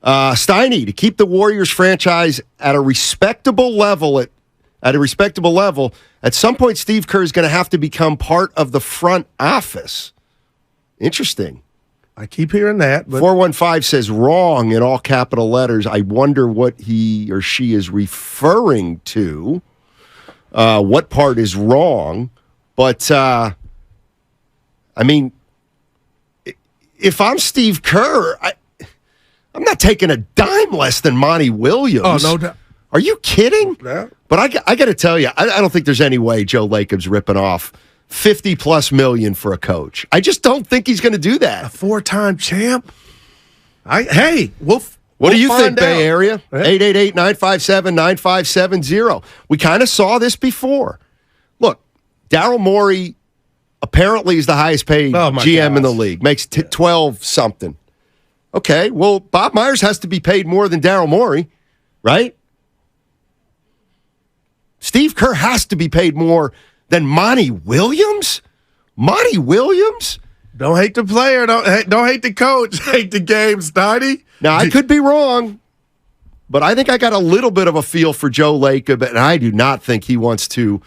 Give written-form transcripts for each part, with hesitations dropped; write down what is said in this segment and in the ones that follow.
Steiny, to keep the Warriors franchise at a respectable level, at some point Steve Kerr is going to have to become part of the front office. Interesting. I keep hearing that. But 415 says wrong in all capital letters. I wonder what he or she is referring to. What part is wrong? But, I mean, if I'm Steve Kerr, I'm not taking a dime less than Monty Williams. Oh, no doubt. Are you kidding? Yeah. But I got to tell you, I don't think there's any way Joe Lacob's ripping off $50+ million for a coach. I just don't think he's going to do that. A 4-time champ? What do you think, Bay Area? 888-957-9570. We kind of saw this before. Look, Daryl Morey apparently is the highest paid GM in the league. Makes 12-something. Okay, well, Bob Myers has to be paid more than Daryl Morey, right? Steve Kerr has to be paid more than Monty Williams? Monty Williams? Don't hate the player. Don't hate the coach. Hate the game, Steiny. Now, I could be wrong, but I think I got a little bit of a feel for Joe Lacob, and I do not think he wants to.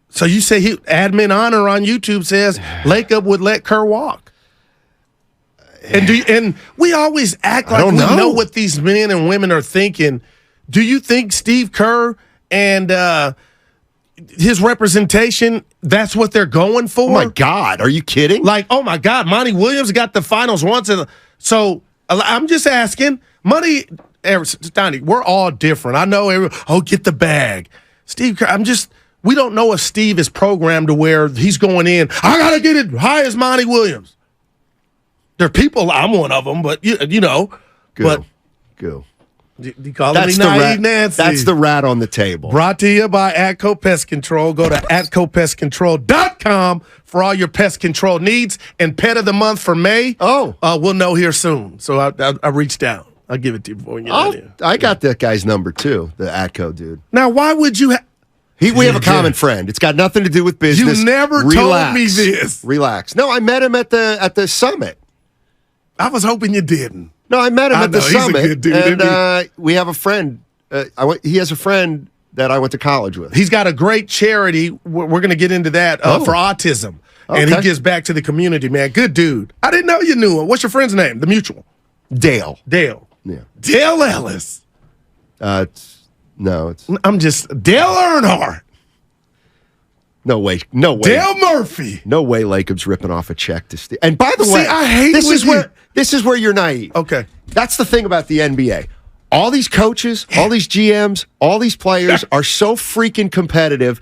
So you say Admin Honor on YouTube says Lacob would let Kerr walk. And we always act like we know what these men and women are thinking. Do you think Steve Kerr and his representation, that's what they're going for? Oh, my God. Are you kidding? Like, oh, my God, Monty Williams got the finals once. So I'm just asking, Steiny, we're all different. I know, get the bag. Steve Kerr, we don't know if Steve is programmed to where he's going in, I got to get it high as Monty Williams. There are people, I'm one of them, but, you know. Go. You calling me naive, Nancy? That's the rat on the table. Brought to you by Atco Pest Control. Go to atcopestcontrol.com for all your pest control needs. And pet of the month for May, we'll know here soon. So I reached out. I'll give it to you before you get out of here. I got that guy's number, too, the Atco dude. Now, why would you we have a common friend. It's got nothing to do with business. You never told me this. Relax. No, I met him at the summit. I was hoping you didn't. No, I met him at the summit. He's a good dude, and we have a friend. He has a friend that I went to college with. He's got a great charity. We're going to get into that for autism. Okay. And he gives back to the community, man. Good dude. I didn't know you knew him. What's your friend's name? The mutual. Dale. Yeah. Dale Ellis. I'm just Dale Earnhardt. No way. Dale Murphy. No way Lacob's ripping off a check to Steve. And by the way, I hate this is where you're naive. Okay. That's the thing about the NBA. All these coaches, all these GMs, all these players are so freaking competitive.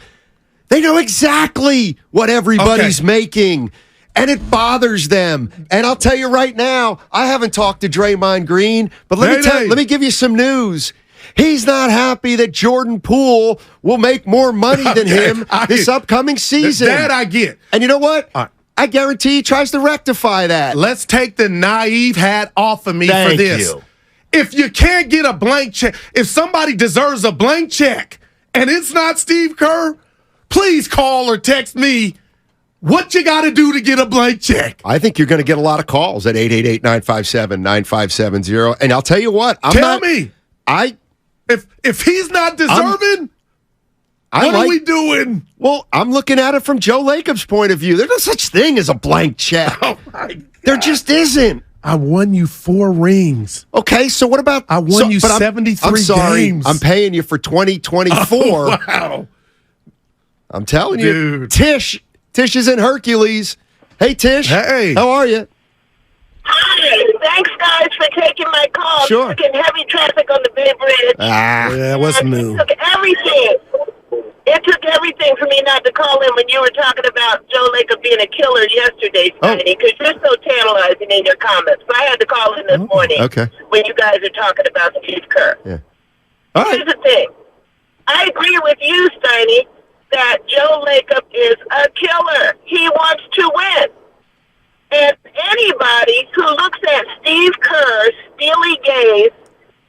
They know exactly what everybody's making, and it bothers them. And I'll tell you right now, I haven't talked to Draymond Green, but let me give you some news. He's not happy that Jordan Poole will make more money than him this upcoming season. That I get. And you know what? I guarantee he tries to rectify that. Let's take the naive hat off of me for this. Thank you. If you can't get a blank check, if somebody deserves a blank check and it's not Steve Kerr, please call or text me what you got to do to get a blank check. I think you're going to get a lot of calls at 888-957-9570. And I'll tell you what. Tell me. If he's not deserving, what are we doing? Well, I'm looking at it from Joe Lacob's point of view. There's no such thing as a blank check. Oh, my God. There just isn't. I won you 4 rings. Okay, so what about... I won you 73 I'm sorry, games. I'm paying you for 2024. Oh, wow. I'm telling Dude. you. Tish is in Hercules. Hey, Tish. Hey. How are you? Hi. Thanks, guys, for taking my call. Sure. It's been heavy traffic on the Bay Bridge. Yeah, what's new? It took everything. It took everything for me not to call in when you were talking about Joe Lacob being a killer yesterday, Steiny, because you're so tantalizing in your comments. But I had to call in this morning when you guys are talking about Steve Kerr. Yeah. All right. Here's the thing. I agree with you, Steiny, that Joe Lacob is a killer. He wants to win. And anybody who looks at Steve Kerr's steely gaze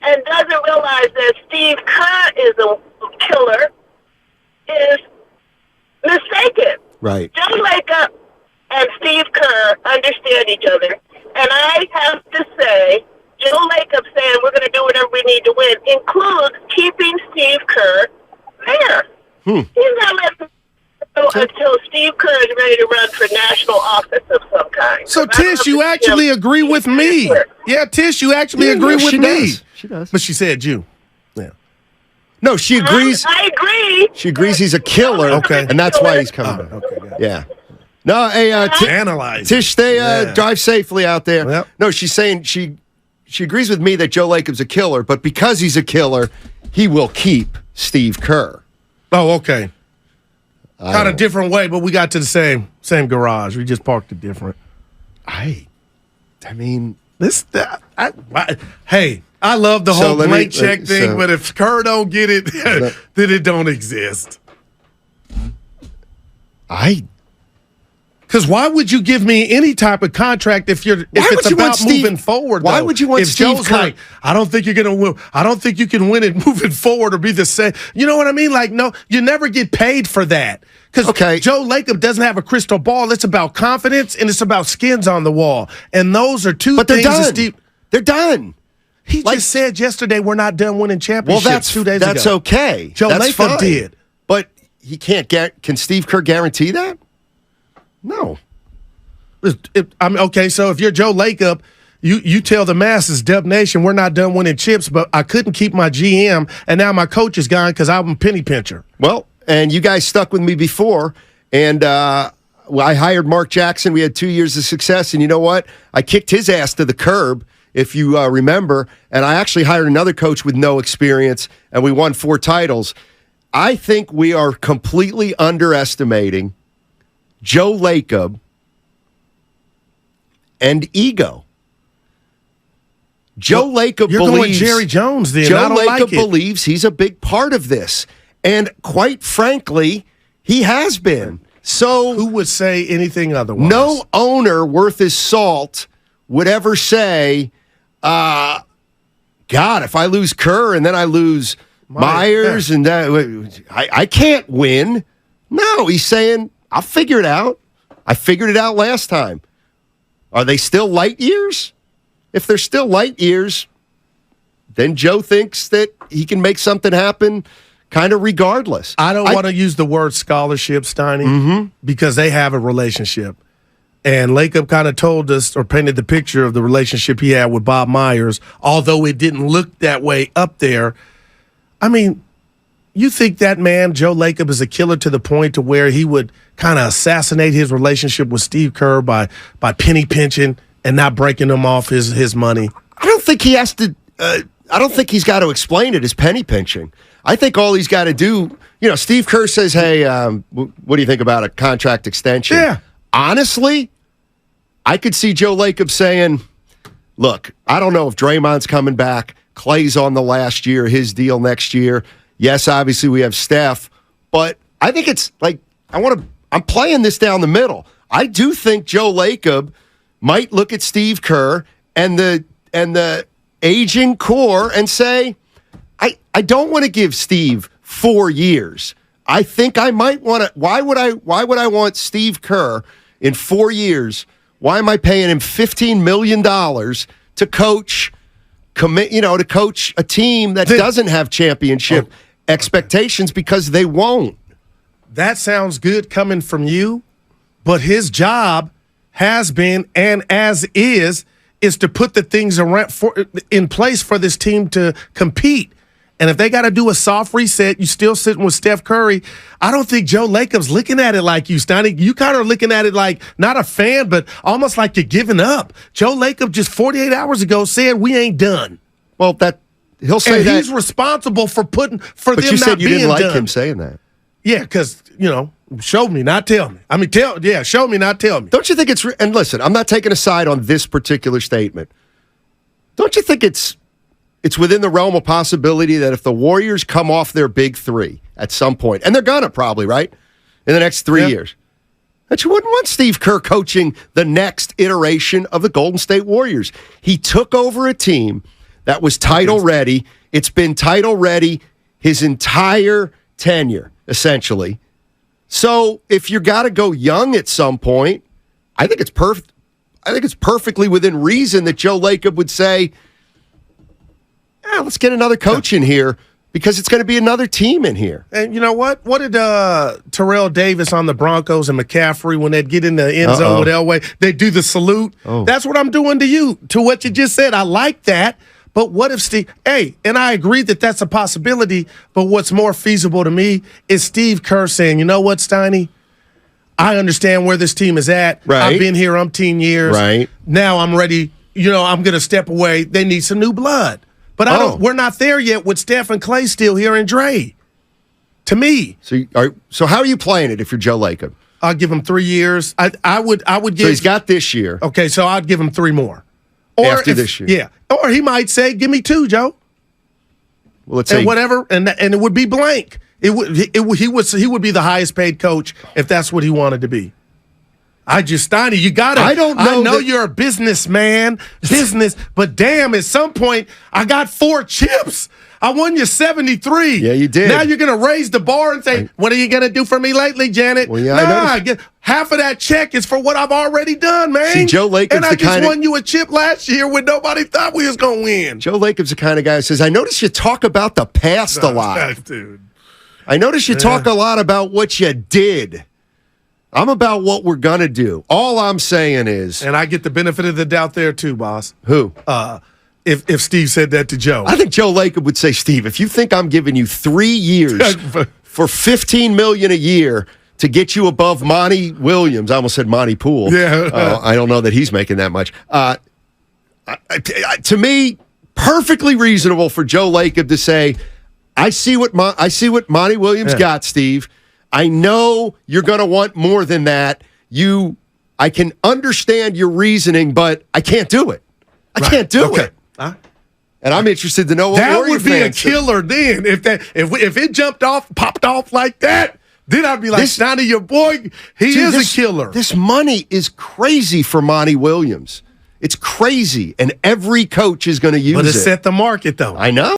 and doesn't realize that Steve Kerr is a killer is mistaken. Right. Joe Lacob and Steve Kerr understand each other. And I have to say, Joe Lacob we need to win includes keeping Steve Kerr there. He's not letting go until Steve Kerr is ready to run for national office of some kind. So, Tish, you actually agree with me. Yeah, Tish, you actually agree with me. She does. But she said you. Yeah. No, she agrees. I agree. She agrees he's a killer. Okay. And that's why he's coming back. Okay, got it. Yeah. No, hey, Analyze. Tish, stay drive safely out there. Yep. No, she's saying she agrees with me that Joe Lacob's a killer, but because he's a killer, he will keep Steve Kerr. Oh, okay. Kind of different way, but we got to the same garage. We just parked it different. I mean, hey, I love the whole blank check thing, so- but if Kerr don't get it, then it don't exist. Because why would you give me any type of contract if it's about moving forward? Why though? would you want if Steve Joe's Kerr? like, I don't think you're gonna win. I don't think you can win it moving forward or be the same. You know what I mean? Like, no, you never get paid for that. Because Joe Lacob doesn't have a crystal ball. It's about confidence and it's about skins on the wall. And those are two But they're things. done. They're done. He just said yesterday we're not done winning championships. Well, that's 2 days ago. That's okay. Joe That's Lacob fine. did. But he can't can Steve Kerr guarantee that? No. Okay, so if you're Joe Lacob, you tell the masses, Dub Nation, we're not done winning chips, but I couldn't keep my GM, and now my coach is gone because I'm a penny pincher. Well, and you guys stuck with me before, and I hired Mark Jackson. We had 2 years of success, and you know what? I kicked his ass to the curb, if you remember, and I actually hired another coach with no experience, and we won 4 titles. I think we are completely underestimating Joe Lacob and ego. Joe Lacob You're believes going Jerry Jones then. Joe I don't Lacob like it. believes he's a big part of this. And quite frankly, he has been. So Who would say anything otherwise? no owner worth his salt would ever say, God, if I lose Kerr and then I lose Myers and that, I can't win. No, he's saying, I'll figure it out. I figured it out last time. Are they still light years? If they're still light years, then Joe thinks that he can make something happen kind of regardless. I don't want to use the word scholarship, Steiny, because they have a relationship. And Lacob kind of told us or painted the picture of the relationship he had with Bob Myers, although it didn't look that way up there. I mean, you think that man, Joe Lacob, is a killer to the point to where he would kind of assassinate his relationship with Steve Kerr by penny pinching and not breaking him off his money? I don't think he has to. I don't think he's got to explain it as penny pinching. I think all he's got to do, Steve Kerr says, hey, what do you think about a contract extension? Yeah. Honestly, I could see Joe Lacob saying, look, I don't know if Draymond's coming back. Clay's on the last year, his deal next year. Yes, obviously we have Steph, but I think it's like, I'm playing this down the middle. I do think Joe Lacob might look at Steve Kerr and the aging core and say, I don't want to give Steve 4 years. I think I might want to. Why would I want Steve Kerr in 4 years? Why am I paying him $15 million to coach? To coach a team that doesn't have championship expectations because they won't. That sounds good coming from you, but his job has been and as is to put the things in place for this team to compete. And if they got to do a soft reset, you still sitting with Steph Curry. I don't think Joe Lacob's looking at it like you, Steiny. You kind of looking at it like not a fan, but almost like you're giving up. Joe Lacob just 48 hours ago said we ain't done. Well, he'll say and that. He's responsible for But them you not said you being didn't like done. him saying that. Yeah, because, show me, not tell me. I mean, show me, not tell me. Don't you think it's and listen, I'm not taking a side on this particular statement. Don't you think it's within the realm of possibility that if the Warriors come off their big 3 at some point, and they're gonna probably, right? In the next 3 years, that you wouldn't want Steve Kerr coaching the next iteration of the Golden State Warriors. He took over a team that was title ready. It's been title ready his entire tenure, essentially. So if you got to go young at some point, I think it's perfect. I think it's perfectly within reason that Joe Lacob would say, let's get another coach in here because it's going to be another team in here. And you know what? What did Terrell Davis on the Broncos and McCaffrey, when they'd get in the end zone with Elway, they do the salute? Oh. That's what I'm doing to you, to what you just said. I like that. But what if Steve, and I agree that that's a possibility, but what's more feasible to me is Steve Kerr saying, you know what, Steiny? I understand where this team is at. Right. I've been here umpteen years. Right. Now I'm ready. I'm going to step away. They need some new blood. But we're not there yet with Steph and Clay still here and Dre. To me. So how are you playing it if you're Joe Lacob? I'll give him 3 years. I would give. So he's got this year. Okay, so I'd give him 3 more. After this year. Yeah. Or he might say, give me 2, Joe. Well, let's say whatever, and it would be blank. He would be the highest paid coach if that's what he wanted to be. Steiny, you got it. I don't know. I know you're a businessman, but damn, at some point, I got 4 chips. I won you 73. Yeah, you did. Now you're going to raise the bar and say, what are you going to do for me lately, Janet? Well, yeah, half of that check is for what I've already done, man. See, Joe Lacob's and I just won you a chip last year when nobody thought we was going to win. Joe Lacob's the kind of guy who says, I notice you talk about the past a lot. Dude. I notice you talk a lot about what you did. I'm about what we're going to do. All I'm saying is... And I get the benefit of the doubt there too, boss. Who? If Steve said that to Joe. I think Joe Lacob would say, Steve, if you think I'm giving you 3 years for $15 million a year to get you above Monty Williams, I almost said Monty Poole. Yeah. I don't know that he's making that much. To me, perfectly reasonable for Joe Lacob to say, I see what Monty Williams got, Steve. I know you're going to want more than that. I can understand your reasoning, but I can't do it. I can't do it. And I'm interested to know what that would be a fans killer then. If it popped off like that, then I'd be like, Steiny, your boy, he is a killer. This money is crazy for Monty Williams. It's crazy, and every coach is going to use it. But it set the market, though. I know.